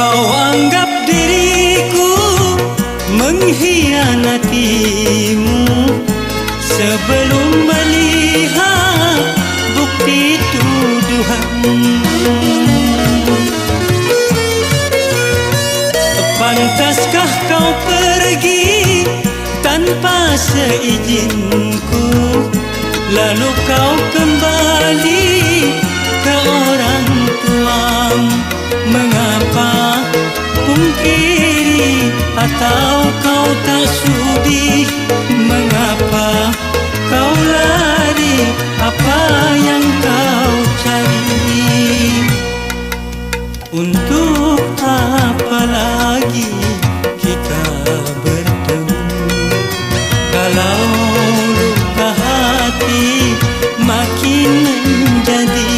Kau anggap diriku mengkhianatimu sebelum melihat bukti tuduhanmu. Pantaskah kau pergi tanpa seizinku, lalu kau kembali ke orang tuamu? Mengapa pungkiri atau kau tak sudi? Mengapa kau lari? Apa yang kau cari? Untuk apa lagi kita bertemu kalau luka hati makin menjadi